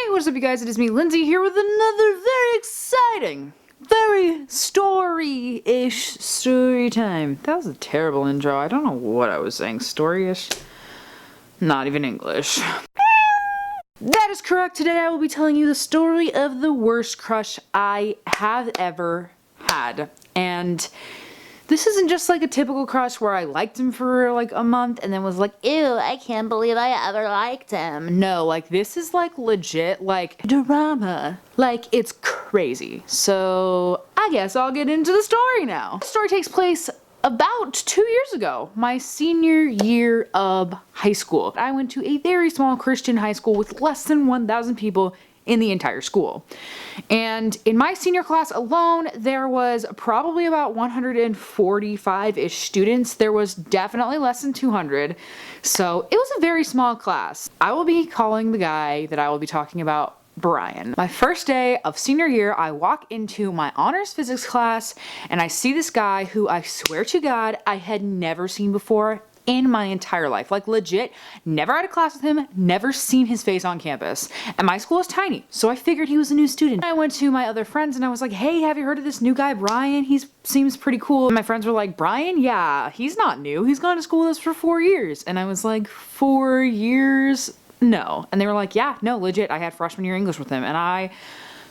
Hey, what's up you guys? It is me, Lindsay, here with another very exciting, very story-ish story time. That was a terrible intro. I don't know what I was saying. Story-ish? Not even English. That is correct. Today I will be telling you the story of the worst crush I have ever had. And this isn't just like a typical crush where I liked him for like a month and then was like, ew, I can't believe I ever liked him. No, like this is like legit like drama. Like it's crazy. So I guess I'll get into the story now. The story takes place about 2 years ago, my senior year of high school. I went to a very small Christian high school with less than 1,000 people in the entire school. And in my senior class alone, there was probably about 145-ish students. There was definitely less than 200. So it was a very small class. I will be calling the guy that I will be talking about Brian. My first day of senior year, I walk into my honors physics class and I see this guy who I swear to God, I had never seen before in my entire life. Like legit, never had a class with him, never seen his face on campus. And my school is tiny, so I figured he was a new student. I went to my other friends and I was like, hey, have you heard of this new guy, Brian? He seems pretty cool. And my friends were like, Brian? Yeah, he's not new. He's gone to school with us for 4 years. And I was like, 4 years? No. And they were like, yeah, no, legit. I had freshman year English with him. And I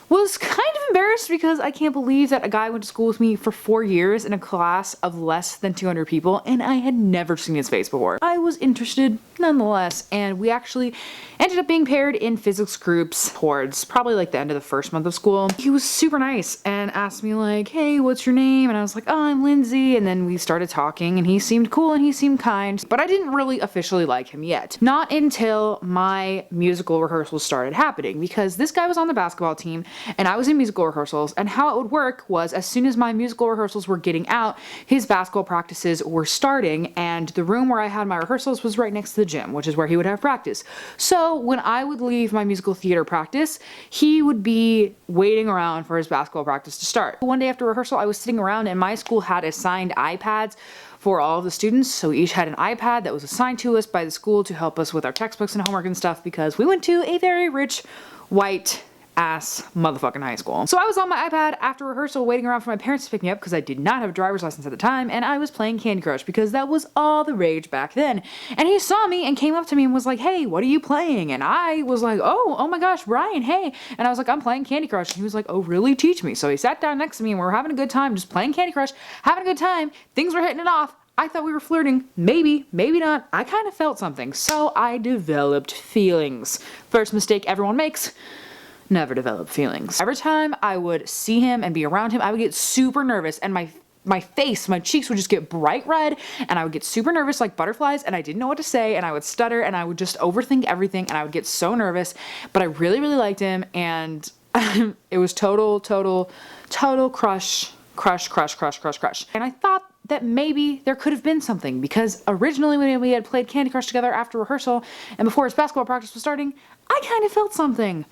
was kind of embarrassed because I can't believe that a guy went to school with me for 4 years in a class of less than 200 people and I had never seen his face before. I was interested nonetheless, and we actually ended up being paired in physics groups towards probably like the end of the first month of school. He was super nice and asked me like, hey, what's your name? And I was like, oh, I'm Lindsay. And then we started talking and he seemed cool and he seemed kind, but I didn't really officially like him yet. Not until my musical rehearsals started happening, because this guy was on the basketball team and I was in musical rehearsals, and how it would work was as soon as my musical rehearsals were getting out, his basketball practices were starting, and the room where I had my rehearsals was right next to the gym, which is where he would have practice. So when I would leave my musical theater practice, he would be waiting around for his basketball practice to start. One day after rehearsal, I was sitting around and my school had assigned iPads for all of the students, so we each had an iPad that was assigned to us by the school to help us with our textbooks and homework and stuff, because we went to a very rich, white ass motherfucking high school. So I was on my iPad after rehearsal waiting around for my parents to pick me up because I did not have a driver's license at the time, and I was playing Candy Crush because that was all the rage back then. And he saw me and came up to me and was like, hey, what are you playing? And I was like, oh my gosh, Brian, hey. And I was like, I'm playing Candy Crush. And he was like, oh really? Teach me. So he sat down next to me and we were having a good time just playing Candy Crush, having a good time. Things were hitting it off. I thought we were flirting. Maybe, maybe not. I kind of felt something. So I developed feelings. First mistake everyone makes: never develop feelings. Every time I would see him and be around him, I would get super nervous, and my face, my cheeks would just get bright red, and I would get super nervous like butterflies, and I didn't know what to say, and I would stutter, and I would just overthink everything, and I would get so nervous. But I really, really liked him, and it was total crush. And I thought that maybe there could have been something, because originally when we had played Candy Crush together after rehearsal and before his basketball practice was starting, I kind of felt something.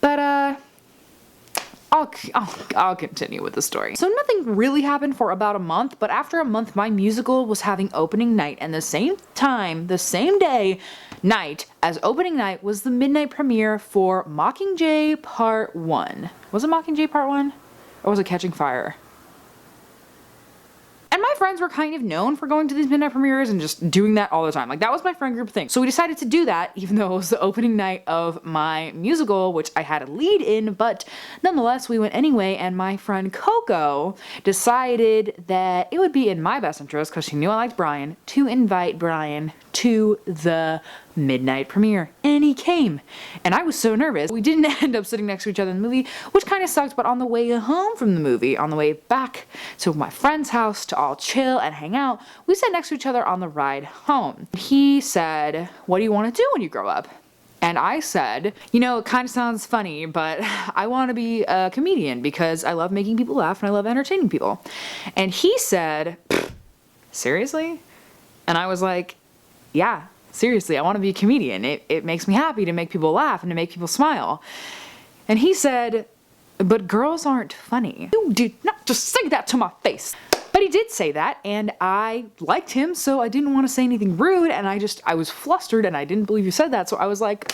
But I'll continue with the story. So nothing really happened for about a month, but after a month my musical was having opening night, and the same day night as opening night was the midnight premiere for Mockingjay Part 1. Was it Mockingjay Part 1? Or was it Catching Fire? And my friends were kind of known for going to these midnight premieres and just doing that all the time. Like that was my friend group thing. So we decided to do that, even though it was the opening night of my musical, which I had a lead in, but nonetheless we went anyway. And my friend Coco decided that it would be in my best interest, because she knew I liked Brian, to invite Brian to the midnight premiere. And he came. And I was so nervous. We didn't end up sitting next to each other in the movie, which kind of sucked, but on the way home from the movie, on the way back to my friend's house to all chill and hang out, we sat next to each other on the ride home. He said, what do you want to do when you grow up? And I said, you know, it kind of sounds funny, but I want to be a comedian because I love making people laugh and I love entertaining people. And he said, seriously? And I was like, yeah, seriously, I want to be a comedian. It makes me happy to make people laugh and to make people smile. And he said, but girls aren't funny. You did not just say that to my face. But he did say that, and I liked him, so I didn't want to say anything rude, and I was flustered, and I didn't believe you said that, so I was like,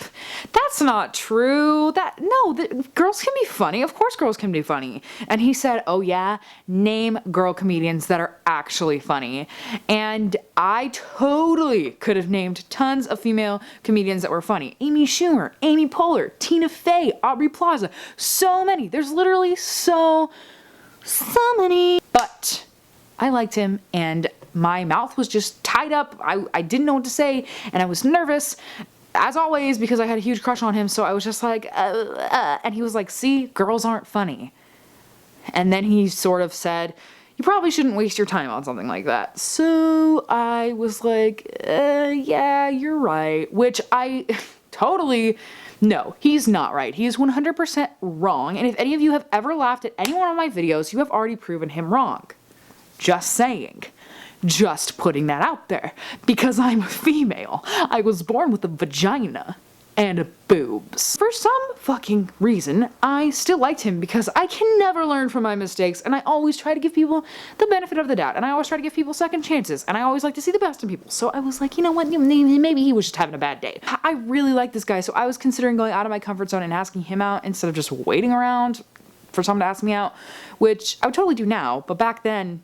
that's not true. Girls can be funny. Of course girls can be funny. And he said, oh yeah, name girl comedians that are actually funny. And I totally could have named tons of female comedians that were funny. Amy Schumer, Amy Poehler, Tina Fey, Aubrey Plaza, so many. There's literally so many. But I liked him, and my mouth was just tied up. I didn't know what to say, and I was nervous, as always, because I had a huge crush on him, so I was just like, and he was like, see, girls aren't funny. And then he sort of said, you probably shouldn't waste your time on something like that. So I was like, yeah, you're right, which I totally... No, he's not right. He is 100% wrong, and if any of you have ever laughed at any one of my videos, you have already proven him wrong. Just saying. Just putting that out there. Because I'm a female. I was born with a vagina and boobs. For some fucking reason, I still liked him because I can never learn from my mistakes, and I always try to give people the benefit of the doubt, and I always try to give people second chances, and I always like to see the best in people. So I was like, you know what, maybe he was just having a bad day. I really like this guy, so I was considering going out of my comfort zone and asking him out instead of just waiting around for someone to ask me out, which I would totally do now, but back then,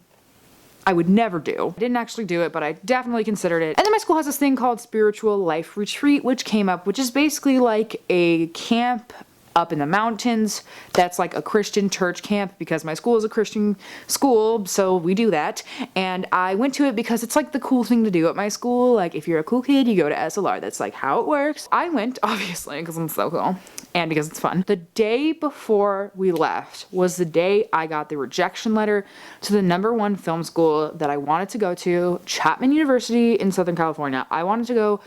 I would never do. I didn't actually do it, but I definitely considered it. And then my school has this thing called Spiritual Life Retreat, which came up, which is basically like a camp up in the mountains that's like a Christian church camp, because my school is a Christian school, so we do that. And I went to it because it's like the cool thing to do at my school. Like if you're a cool kid, you go to SLR. That's like how it works. I went, obviously, because I'm so cool. And because it's fun. The day before we left was the day I got the rejection letter to the #1 film school that I wanted to go to, Chapman University in Southern California. I wanted to go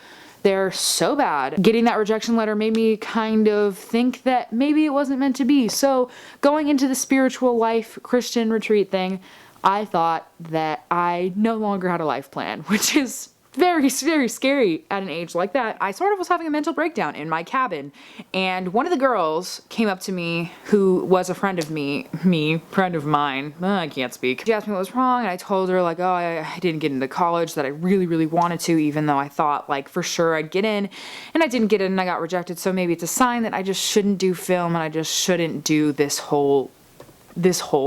there so bad. Getting that rejection letter made me kind of think that maybe it wasn't meant to be. So going into the spiritual life Christian retreat thing, I thought that I no longer had a life plan, which is very, very scary at an age like that. I sort of was having a mental breakdown in my cabin, and one of the girls came up to me who was a friend of friend of mine, I can't speak. She asked me what was wrong, and I told her like, oh, I didn't get into college that I really, really wanted to, even though I thought like for sure I'd get in, and I didn't get in and I got rejected, so maybe it's a sign that I just shouldn't do film and I just shouldn't do this whole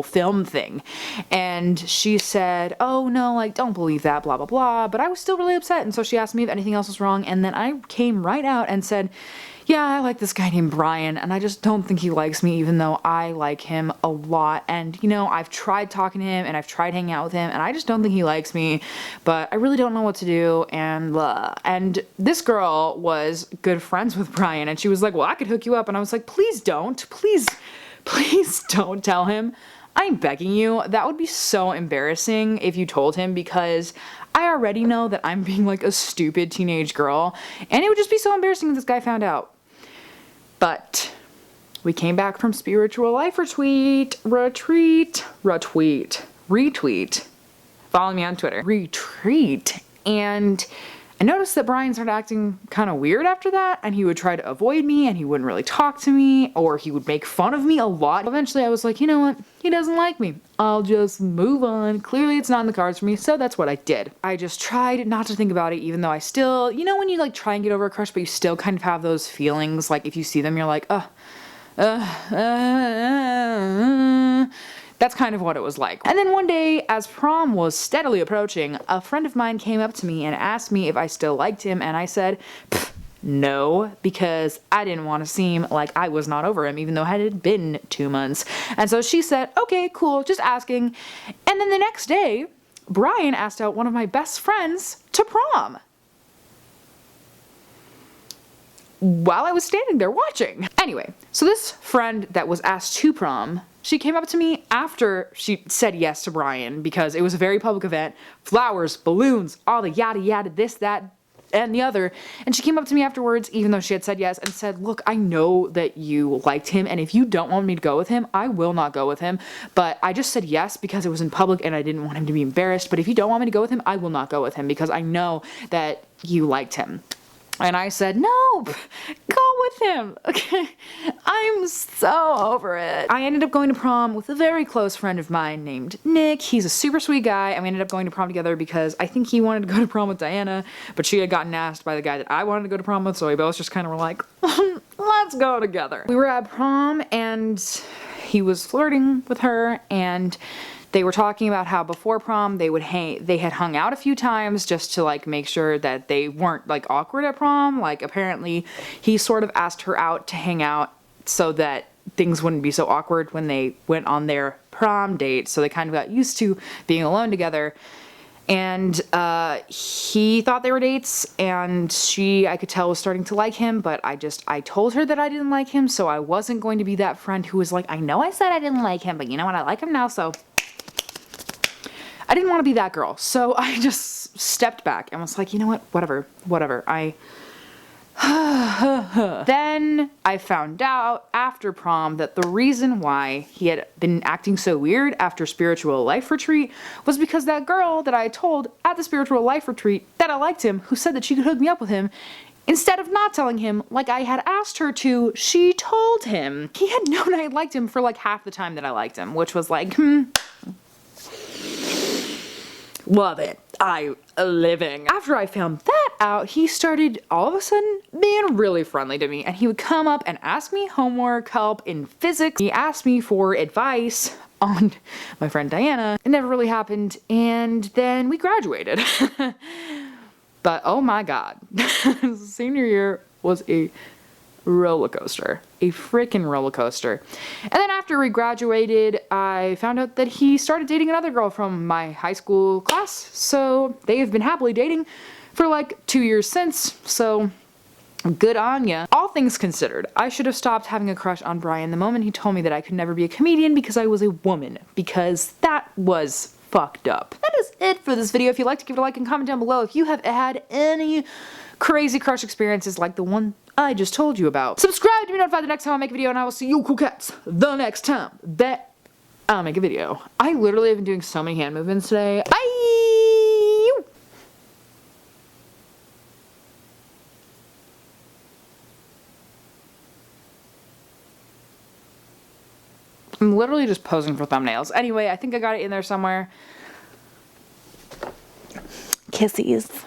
film thing. And she said, oh no, like don't believe that, blah blah blah. But I was still really upset, and so she asked me if anything else was wrong, and then I came right out and said, yeah, I like this guy named Brian, and I just don't think he likes me, even though I like him a lot. And you know, I've tried talking to him and I've tried hanging out with him, and I just don't think he likes me, but I really don't know what to do, and blah. And this girl was good friends with Brian, and she was like, well, I could hook you up. And I was like, please don't, please don't tell him. I'm begging you. That would be so embarrassing if you told him, because I already know that I'm being like a stupid teenage girl, and it would just be so embarrassing if this guy found out. But we came back from spiritual life retreat. Follow me on Twitter. Retreat. And I noticed that Brian started acting kind of weird after that, and he would try to avoid me, and he wouldn't really talk to me, or he would make fun of me a lot. Eventually I was like, you know what? He doesn't like me. I'll just move on. Clearly it's not in the cards for me, so that's what I did. I just tried not to think about it, even though I still, you know when you like try and get over a crush, but you still kind of have those feelings, like if you see them, you're like, That's kind of what it was like. And then one day, as prom was steadily approaching, a friend of mine came up to me and asked me if I still liked him, and I said, no, because I didn't want to seem like I was not over him, even though it had been 2 months. And so she said, okay, cool, just asking. And then the next day, Brian asked out one of my best friends to prom, while I was standing there watching. Anyway, so this friend that was asked to prom, she came up to me after she said yes to Brian, because it was a very public event, flowers, balloons, all the yada yada, this, that, and the other. And she came up to me afterwards, even though she had said yes, and said, look, I know that you liked him, and if you don't want me to go with him, I will not go with him. But I just said yes because it was in public and I didn't want him to be embarrassed. But if you don't want me to go with him, I will not go with him, because I know that you liked him. And I said, no, go with him. Okay, I'm so over it. I ended up going to prom with a very close friend of mine named Nick. He's a super sweet guy, and we ended up going to prom together because I think he wanted to go to prom with Diana, but she had gotten asked by the guy that I wanted to go to prom with, so we both just kind of were like, let's go together. We were at prom, and he was flirting with her, and they were talking about how before prom they had hung out a few times just to like make sure that they weren't like awkward at prom. Like apparently he sort of asked her out to hang out so that things wouldn't be so awkward when they went on their prom date. So they kind of got used to being alone together. And he thought they were dates, and I could tell, was starting to like him, but I told her that I didn't like him, so I wasn't going to be that friend who was like, I know I said I didn't like him, but you know what, I like him now, so I didn't want to be that girl. So I just stepped back and was like, you know what, whatever. Then I found out after prom that the reason why he had been acting so weird after spiritual life retreat was because that girl that I told at the spiritual life retreat that I liked him, who said that she could hook me up with him, instead of not telling him like I had asked her to, she told him. He had known I liked him for like half the time that I liked him, which was like, love it. Living. After I found that out, he started all of a sudden being really friendly to me, and he would come up and ask me homework help in physics. He asked me for advice on my friend Diana. It never really happened, and then we graduated. But oh my god, senior year was a roller coaster. A freaking roller coaster. And then after we graduated, I found out that he started dating another girl from my high school class. So they have been happily dating for like 2 years since. So good on ya. All things considered, I should have stopped having a crush on Brian the moment he told me that I could never be a comedian because I was a woman. Because that was fucked up. That is it for this video. If you'd like to give it a like and comment down below if you have had any crazy crush experiences like the one I just told you about. Subscribe to be notified the next time I make a video, and I will see you cool cats the next time that I'll make a video. I literally have been doing so many hand movements today. Bye! I'm literally just posing for thumbnails. Anyway, I think I got it in there somewhere. Kissies.